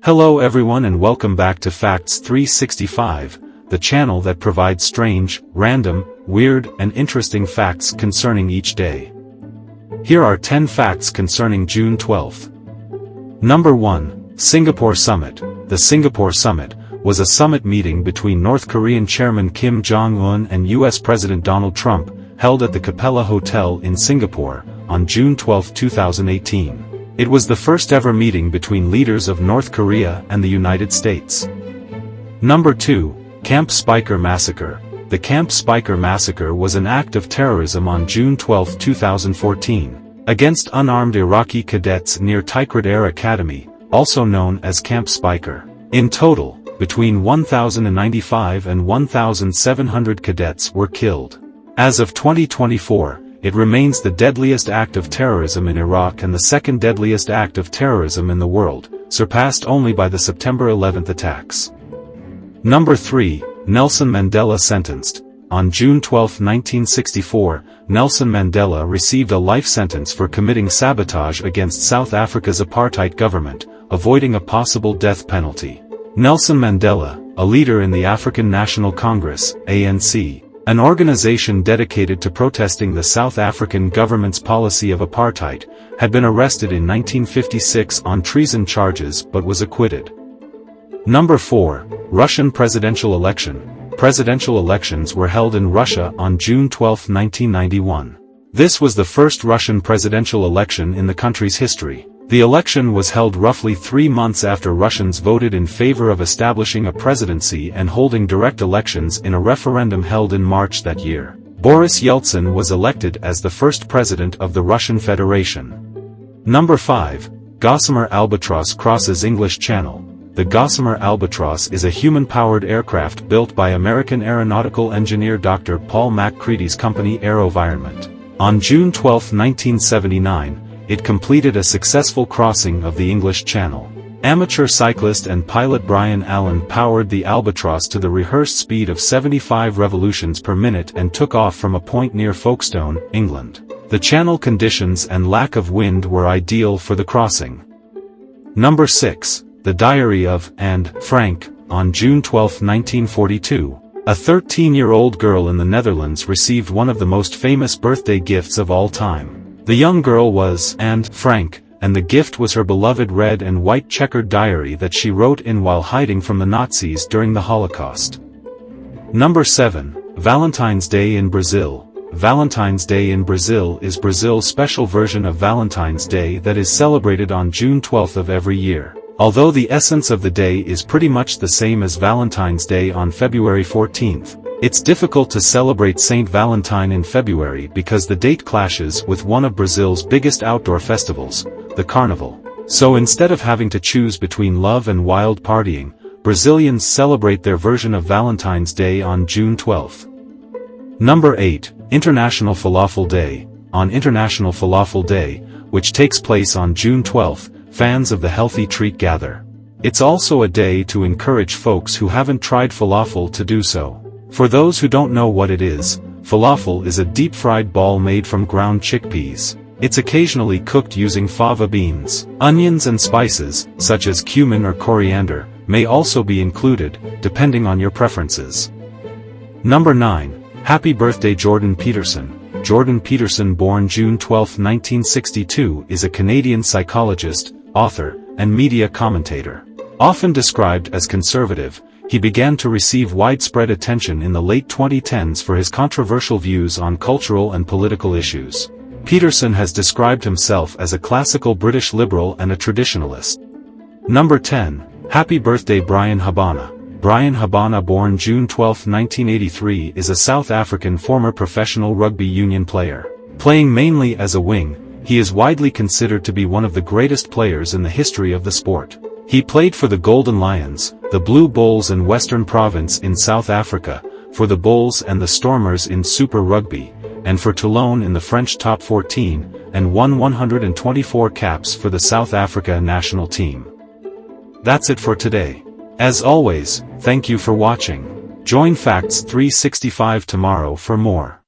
Hello everyone and welcome back to Facts 365, the channel that provides strange, random, weird, and interesting facts concerning each day. Here are 10 facts concerning June 12th. Number 1. Singapore Summit. The Singapore Summit was a summit meeting between North Korean Chairman Kim Jong-un and US President Donald Trump, held at the Capella Hotel in Singapore, on June 12, 2018. It was the first ever meeting between leaders of North Korea and the United States. Number 2. Camp Speicher Massacre. The Camp Speicher Massacre was an act of terrorism on June 12, 2014, against unarmed Iraqi cadets near Tikrit Air Academy, also known as Camp Speicher. In total, between 1,095 and 1,700 cadets were killed. As of 2024, it remains the deadliest act of terrorism in Iraq and the second deadliest act of terrorism in the world, surpassed only by the September 11 attacks. Number 3. Nelson Mandela sentenced. On June 12, 1964, Nelson Mandela received a life sentence for committing sabotage against South Africa's apartheid government, avoiding a possible death penalty. Nelson Mandela, a leader in the African National Congress, ANC, an organization dedicated to protesting the South African government's policy of apartheid, had been arrested in 1956 on treason charges but was acquitted. Number 4. Russian presidential election. Presidential elections were held in Russia on June 12, 1991. This was the first Russian presidential election in the country's history. The election was held roughly 3 months after Russians voted in favor of establishing a presidency and holding direct elections in a referendum held in March that year. Boris Yeltsin was elected as the first president of the Russian Federation. Number 5. Gossamer Albatross crosses English Channel. The Gossamer Albatross is a human-powered aircraft built by American aeronautical engineer Dr. Paul MacCready's company AeroVironment. On June 12, 1979, it completed a successful crossing of the English Channel. Amateur cyclist and pilot Brian Allen powered the Albatross to the rehearsed speed of 75 revolutions per minute and took off from a point near Folkestone, England. The channel conditions and lack of wind were ideal for the crossing. Number 6. The Diary of Anne Frank. On June 12, 1942, a 13-year-old girl in the Netherlands received one of the most famous birthday gifts of all time. The young girl was Anne Frank, and the gift was her beloved red and white checkered diary that she wrote in while hiding from the Nazis during the Holocaust. Number 7. Valentine's Day in Brazil. Valentine's Day in Brazil is Brazil's special version of Valentine's Day that is celebrated on June 12 of every year. Although the essence of the day is pretty much the same as Valentine's Day on February 14th, it's difficult to celebrate Saint Valentine in February because the date clashes with one of Brazil's biggest outdoor festivals, the Carnival. So instead of having to choose between love and wild partying, Brazilians celebrate their version of Valentine's Day on June 12. Number 8. International Falafel Day. On International Falafel Day, which takes place on June 12, fans of the healthy treat gather. It's also a day to encourage folks who haven't tried falafel to do so. For those who don't know what it is, falafel is a deep-fried ball made from ground chickpeas. It's occasionally cooked using fava beans. Onions and spices, such as cumin or coriander, may also be included, depending on your preferences. Number 9. Happy birthday Jordan Peterson. Jordan Peterson, born June 12, 1962, is a Canadian psychologist, author, and media commentator. Often described as conservative, he began to receive widespread attention in the late 2010s for his controversial views on cultural and political issues. Peterson has described himself as a classical British liberal and a traditionalist. Number 10. Happy birthday Brian Habana. Brian Habana, born June 12, 1983, is a South African former professional rugby union player. Playing mainly as a wing, he is widely considered to be one of the greatest players in the history of the sport. He played for the Golden Lions, the Blue Bulls and Western Province in South Africa, for the Bulls and the Stormers in Super Rugby, and for Toulon in the French Top 14, and won 124 caps for the South Africa national team. That's it for today. As always, thank you for watching. Join Facts 365 tomorrow for more.